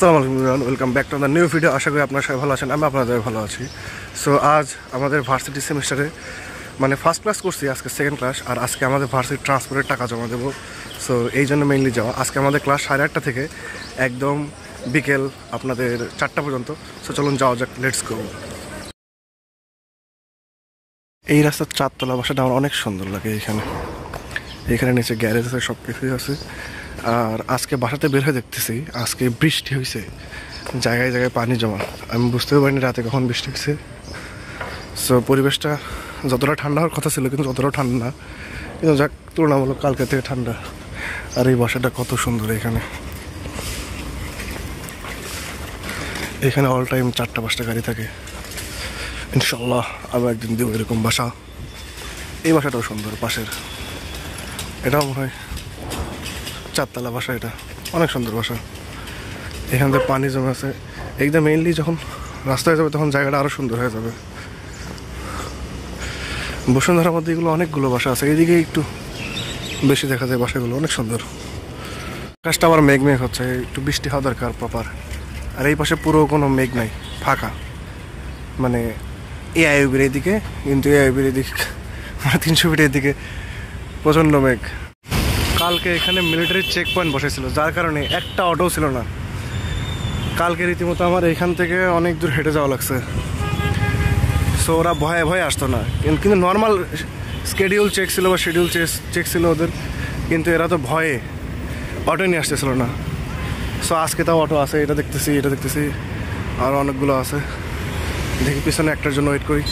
আসসালামু আলাইকুম everyone, welcome back to the new video. আশা করি আপনারা সবাই ভালো আছেন, আমি আপনাদের ভালো আছি। সো আজ আমাদের ভার্সিটি সেমিস্টারে মানে ফার্স্ট ক্লাস করছি, আজকে সেকেন্ড ক্লাস। আর আজকে আমাদের ভার্সিটি ট্রান্সপোর্টের টাকা জমা দেবো। সো এই জন্য মেইনলি যাওয়া। আজকে আমাদের ক্লাস 8:30 থেকে একদম বিকেল আপনাদের 4টা পর্যন্ত। সো চলুন যাওয়া যাক, লেটস গো। এই রাস্তার 4তলা বাসাটা আমার অনেক সুন্দর লাগে। এখানে নিচে গ্যারেজ আছে, সব কিছুই আছে। আর আজকে বাসাতে বের হয়ে দেখতেছি আজকে বৃষ্টি হয়েছে, জায়গায় জায়গায় পানি জমা। আমি বুঝতেও পারিনি রাতে কখন বৃষ্টি হয়েছে। সো পরিবেশটা যতটা ঠান্ডা হওয়ার কথা ছিল কিন্তু ততটাও ঠান্ডা না, কিন্তু যাক তুলনামূলক কালকে থেকে ঠান্ডা। আর এই বাসাটা কত সুন্দর। এখানে অল টাইম 4টা-5টা গাড়ি থাকে। ইনশাল্লাহ আবার একদিন দেবো এরকম বাসা। এই বাসাটাও সুন্দর, পাশের এটাও মনে হয় 4তলা বাসা। এটা অনেক সুন্দর বাসা। এখান থেকে পানি জমে আছে একদম। মেইনলি যখন রাস্তা হয়ে যাবে তখন জায়গাটা আরও সুন্দর হয়ে যাবে। বসুন্ধরার মধ্যে এগুলো অনেকগুলো বাসা আছে, এইদিকে একটু বেশি দেখা যায় বাসাগুলো, অনেক সুন্দর। আকাশটা আবার মেঘ হচ্ছে, একটু বৃষ্টি হওয়া দরকার প্রপার। আর এই পাশে পুরো কোনো মেঘ নাই, ফাঁকা। মানে এআইবির এদিকে, কিন্তু এআইবির এদিকে মানে 300 ফিটের দিকে প্রচণ্ড মেঘ। কালকে এখানে মিলিটারি চেক পয়েন্ট বসেছিল, যার কারণে একটা অটোও ছিল না। কালকে রীতিমতো আমার এখান থেকে অনেক দূর হেঁটে যাওয়া লাগছে। সো ওরা ভয়ে ভয়ে আসতো না, কিন্তু নর্মাল স্কেডিউল চেক ছিল বা শিডিউল চেক ছিল ওদের, কিন্তু এরা তো ভয়ে অটো নিয়ে আসতেছিল না। সো আজকে তাও অটো আছে, এটা দেখতেছি আর অনেকগুলো আছে। দেখি পিছনে একটার জন্য ওয়েট করি।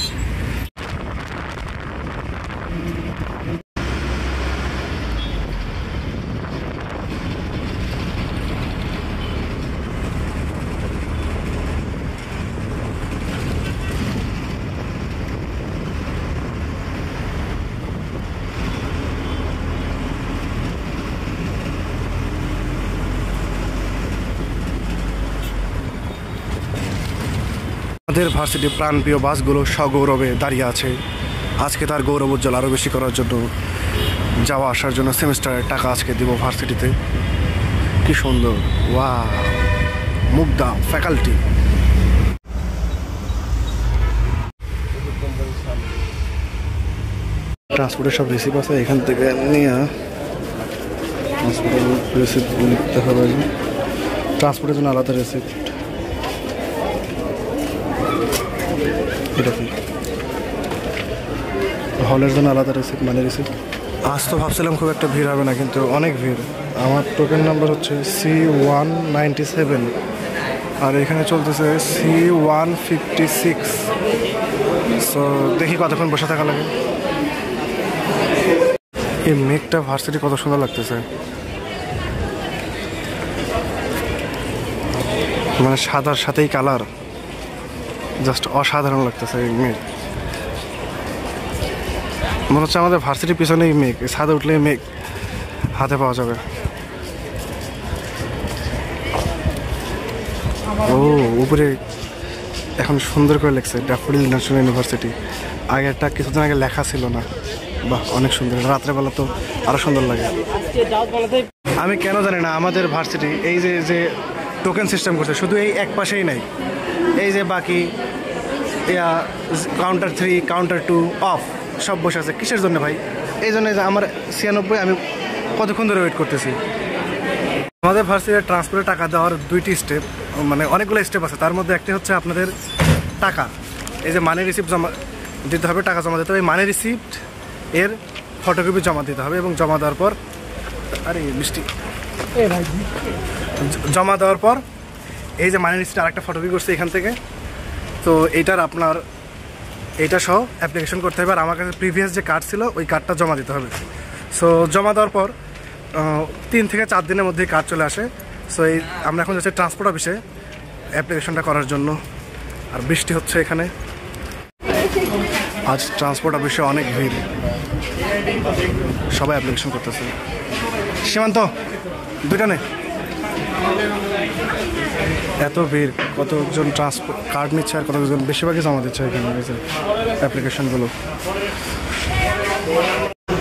আমাদের ভার্সিটির প্রাণপ্রিয় বাসগুলো সগৌরবে দাঁড়িয়ে আছে। আজকে তার গৌরব উজ্জ্বল আরও বেশি করার জন্য, যাওয়া আসার জন্য সেমিস্টারের টাকা আজকে দিব ভার্সিটিতে। কি সুন্দর, ওয়া মুগ্ধা ফ্যাকাল্টি। ট্রান্সপোর্টের সব রিসিপ্ট আছে, এখান থেকে নিয়ে ট্রান্সপোর্টের রিসিপ্ট লিখতে হবে। ট্রান্সপোর্টের জন্য আলাদা রিসিপ্ট, এটা কি হলের জন্য আলাদা রিসিপ্ট, মানে রিসিপ্ট। আজ তো ভাবছিলাম খুব একটা ভিড় হবে না, কিন্তু অনেক ভিড়। আমার টোকেন নাম্বার হচ্ছে C197 আর এখানে চলতেছে C156। সো দেখি কতক্ষণ বসে থাকা লাগে। এই মেঘটা ভার্সিটি কত সুন্দর লাগতেছে, মানে সাদার সাথেই কালার, জাস্ট অসাধারণ লাগতেছে। এই মেঘ মনে হচ্ছে আমাদের ভার্সিটির পিছনেই মেঘ, ছাদে উঠলেই মেঘ হাতে পাওয়া যাবে। ও উপরে এখন সুন্দর করে লেখছে ড্যাফোডিল ন্যাশনাল ইউনিভার্সিটি। আগেরটা কিছুদিন আগে লেখা ছিল না। বাহ, অনেক সুন্দর। রাত্রেবেলা তো আরো সুন্দর লাগে। আমি কেন জানি না আমাদের ভার্সিটি এই যে টোকেন সিস্টেম করছে, শুধু এই এক পাশেই নাই, এই যে বাকি কাউন্টার 3 কাউন্টার 2 অফ সব বসে আছে। কিসের জন্য ভাই? এই জন্য যে আমার 96 আমি কতক্ষণ ধরে ওয়েট করতেছি। আমাদের ভার্সিটির ট্রান্সপোর্টে টাকা দেওয়ার 2টি স্টেপ, মানে অনেকগুলো স্টেপ আছে। তার মধ্যে একটি হচ্ছে আপনাদের টাকা, এই যে মানি রিসিপ্ট জমা দিতে হবে, টাকা জমা দিতে হবে। এই মানি রিসিপ্ট এর ফটোকপি জমা দিতে হবে, এবং জমা দেওয়ার পর জমা দেওয়ার পর এই যে মানি রিসিপ্ট আরেকটা ফটোকপি করছে এখান থেকে। তো এইটার আপনার এইটা সহ অ্যাপ্লিকেশন করতে হবে। আর আমার কাছে প্রিভিয়াস যে কার্ড ছিল ওই কার্ডটা জমা দিতে হবে। সো জমা দেওয়ার পর 3 থেকে 4 দিনের মধ্যেই কার্ড চলে আসে। সো এই আমরা এখন যাচ্ছি ট্রান্সপোর্ট অফিসে অ্যাপ্লিকেশনটা করার জন্য। আর বৃষ্টি হচ্ছে এখানে। আজ ট্রান্সপোর্ট অফিসে অনেক ভিড়, সবাই অ্যাপ্লিকেশন করতেছে। সীমান্ত দুইটা নে, এত ভিড়, কতজন ট্রান্সপোর্ট কার্ড নিচ্ছে আর কতজন বেশিরভাগই জমা দিচ্ছে এখানে অ্যাপ্লিকেশনগুলো।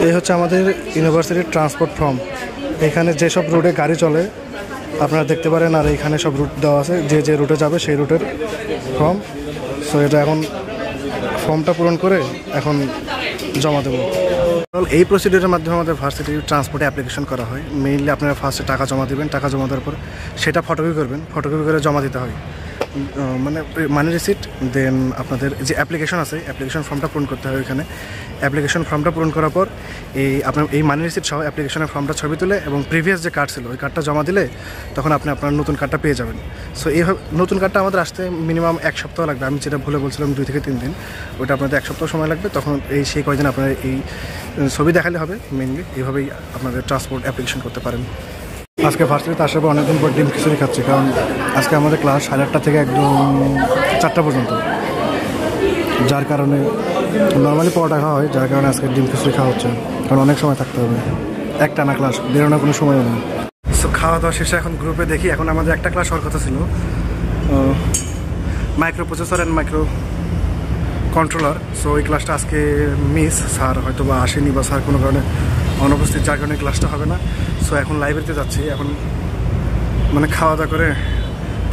এই হচ্ছে আমাদের ইউনিভার্সিটির ট্রান্সপোর্ট ফর্ম। এখানে যেসব রোডে গাড়ি চলে আপনারা দেখতে পারেন। আর এখানে সব রুট দেওয়া আছে, যে যে রুটে যাবে সেই রুটের ফর্ম। সো এটা এখন ফর্মটা পূরণ করে এখন জমা দেবো। এই প্রসিডিউরের মাধ্যমে আমাদের ভার্সিটি ট্রান্সপোর্টে অ্যাপ্লিকেশন করা হয়। মেইনলি আপনারা ফার্স্টে টাকা জমা দেবেন, টাকা জমা দেওয়ার পর সেটা ফটোকপি করবেন, ফটোকপি করে জমা দিতে হয়, মানে মানি রিসিট। দেন আপনাদের যে অ্যাপ্লিকেশন আছে, অ্যাপ্লিকেশন ফর্মটা পূরণ করতে হয় ওইখানে। অ্যাপ্লিকেশন ফর্মটা পূরণ করার পর আপনার এই মানি রিসিট সহ অ্যাপ্লিকেশনের ফর্মটা ছবি তুলে এবং প্রিভিয়াস যে কার্ড ছিল ওই কার্ডটা জমা দিলে তখন আপনি আপনার নতুন কার্ডটা পেয়ে যাবেন। সো এইভাবে নতুন কার্ডটা আমাদের আসতে মিনিমাম 1 সপ্তাহ লাগবে। আমি যেটা ভুলে বলছিলাম 2 থেকে 3 দিন, ওটা আপনাদের 1 সপ্তাহ সময় লাগবে। তখন সেই কয়দিন আপনার এই ছবি দেখালে হবে। মেইনলি এইভাবেই আপনাদের ট্রান্সপোর্ট অ্যাপ্লিকেশন করতে পারেন। আজকে ভার্সিটিতে আসার পর অনেকদিন পর ডিম খিচুড়ি খাচ্ছি, কারণ আজকে আমাদের ক্লাস 8:30 থেকে একদম 4টা পর্যন্ত, যার কারণে নর্মালি পরোটা খাওয়া হয়, যার কারণে আজকে ডিম খিচুড়ি খাওয়া হচ্ছে। কারণ অনেক সময় থাকতে হবে, একটানা ক্লাস, বেরোনোর কোনো সময়ও নেই। সো খাওয়া দাওয়া শেষে এখন গ্রুপে দেখি, এখন আমাদের একটা ক্লাস হওয়ার কথা ছিল, micro processor and micro controller. So ওই ক্লাসটা আজকে মিস, স্যার হয়তো বা আসেনি বা স্যার কোনো কারণে অনুপস্থিত, যার কারণে ক্লাসটা হবে না। সো এখন লাইব্রেরিতে যাচ্ছি, এখন মানে খাওয়া দাওয়া করে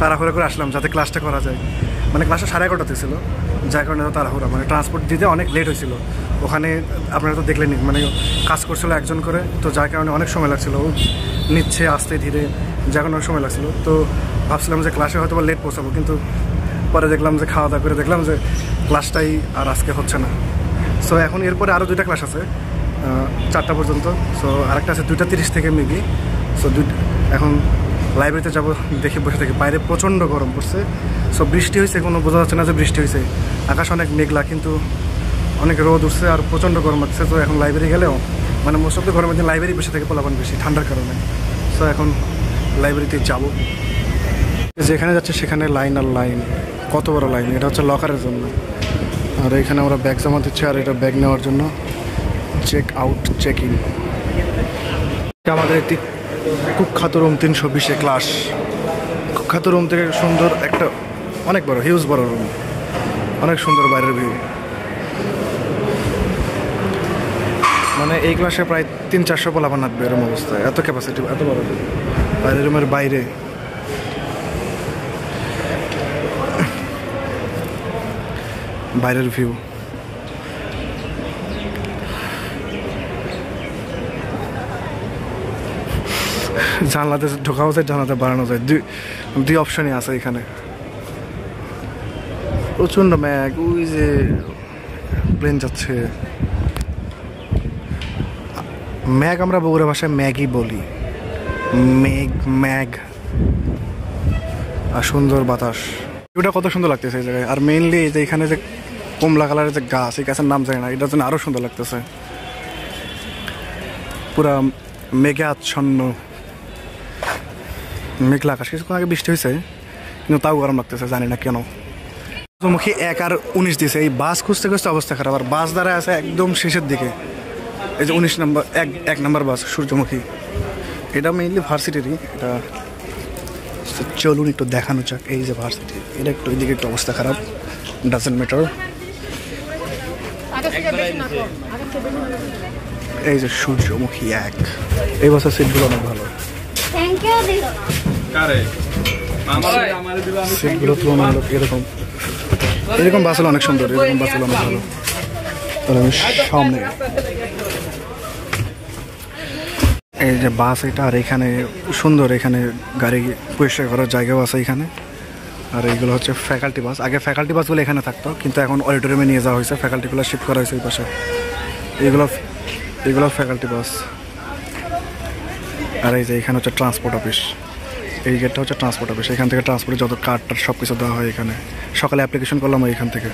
তাড়াহুড়া করে আসলাম যাতে ক্লাসটা করা যায়। মানে ক্লাসটা 11:30 ছিল, যার কারণে তাড়াহুড়া, মানে ট্রান্সপোর্ট দিতে অনেক লেট হয়েছিল। ওখানে আপনারা তো দেখলেনি, মানে কাজ করছিল একজন করে, তো যার কারণে অনেক সময় লাগছিল, ও নিচ্ছে আস্তে ধীরে, যার কারণে অনেক সময় লাগছিল। তো ভাবছিলাম যে ক্লাসে হয়তো বা লেট পৌঁছাবো, কিন্তু পরে দেখলাম যে খাওয়া দাওয়া করে দেখলাম যে ক্লাসটাই আর আজকে হচ্ছে না। সো এখন এরপরে আরও 2টা ক্লাস আছে 4টা পর্যন্ত। সো আরেকটা আছে 2:30 থেকে মেবি। সো এখন লাইব্রেরিতে যাবো, দেখে বসে থাকি। বাইরে প্রচণ্ড গরম পড়ছে। সো বৃষ্টি হয়েছে, কোনো বোঝা যাচ্ছে না যে বৃষ্টি হয়েছে। আকাশ অনেক মেঘলা, কিন্তু অনেক রোদ উঠছে আর প্রচণ্ড গরম লাগছে। তো এখন লাইব্রেরি গেলেও মানে মোস্ট অফ দ্য গরমের দিন লাইব্রেরি বসে থেকে পোলাপান বেশি, ঠান্ডার কারণে। সো এখন লাইব্রেরিতে যাব। যেখানে যাচ্ছে সেখানে লাইন আর লাইন, কত বড় লাইন। এটা হচ্ছে লকারের জন্য, আর এখানে আমরা ব্যাগ জমা দিচ্ছি, আর এটা ব্যাগ নেওয়ার জন্য চেক আউট, চেক ইন। আমাদের একটি কুখ্যাত রুম 320-এ ক্লাস। কুখ্যাত রুম থেকে সুন্দর একটা অনেক বড় হিউজ বড় রুম, অনেক সুন্দর বাইরের ভিউ। মানে এই ক্লাসে প্রায় 300-400 পোলাপান নাচবে এরকম অবস্থায়, এত ক্যাপাসিটি, এত বড় বাইরের রুমের বাইরে। বাইরের ভিউ জানলাতে ঢোকাও যায়, জানলাতে বাড়ানো যায়, দুই অপশনই আছে এখানে। প্রচণ্ড ম্যাগ, ওই যে প্লেন যাচ্ছে। ম্যাগ আমরা বগুড়া ভাষায় ম্যাগই বলি, ম্যাগ। আর সুন্দর বাতাস, ভিউটা কত সুন্দর লাগতেছে এই জায়গায়। আর মেইনলি এই যে এখানে যে কমলা কালারের যে গাছ, এই গাছের নাম জানি না, এটার জন্য আরও সুন্দর লাগতেছে। পুরা মেঘে আচ্ছন্ন, মেঘলা আকাশ। কিছুক্ষণ আগে বৃষ্টি হয়েছে, কিন্তু তাও গরম লাগতেছে, জানি না কেন। সূর্যমুখী 1 আর 19 দিয়েছে। এই বাস খুঁজতে খুঁজতে অবস্থা খারাপ। আর বাস দাঁড়ায় আছে একদম শেষের দিকে, এই যে 19 নম্বর, 1 নম্বর বাস সূর্যমুখী। এটা মেইনলি ভার্সিটিরই। এটা চলুন একটু দেখানো যাক। এই যে ভার্সিটি, এটা একটু ওইদিকে একটু অবস্থা খারাপ, ডাজেন্ট ম্যাটার। এই যে সূর্যমুখী 1, এই বাসের সিটগুলো অনেক ভালো। সিটগুলো তুলনামূলক এরকম বাস হলো অনেক সুন্দর, এরকম বাস হলো অনেক ভালো। তাহলে আমি সামনে এই যে বাস এটা, আর এখানে সুন্দর, এখানে গাড়ি পরিষ্কার করার জায়গাও আছে এখানে। আর এইগুলো হচ্ছে ফ্যাকাল্টি বাস। আগে ফ্যাকাল্টি বাসগুলো এখানে থাকতো, কিন্তু এখন অডিটোরিয়ামে নিয়ে যাওয়া হয়েছে, ফ্যাকাল্টিগুলো শিফট করা হয়েছে এই পাশে। এগুলো ফ্যাকাল্টি বাস। আর এই যে এখানে হচ্ছে ট্রান্সপোর্ট অফিস, এই গেটটা হচ্ছে ট্রান্সপোর্ট অফিস। এখান থেকে ট্রান্সপোর্টের যত কার্ড সব কিছু দেওয়া হয় এখানে। সকালে অ্যাপ্লিকেশন করলাম এখান থেকে।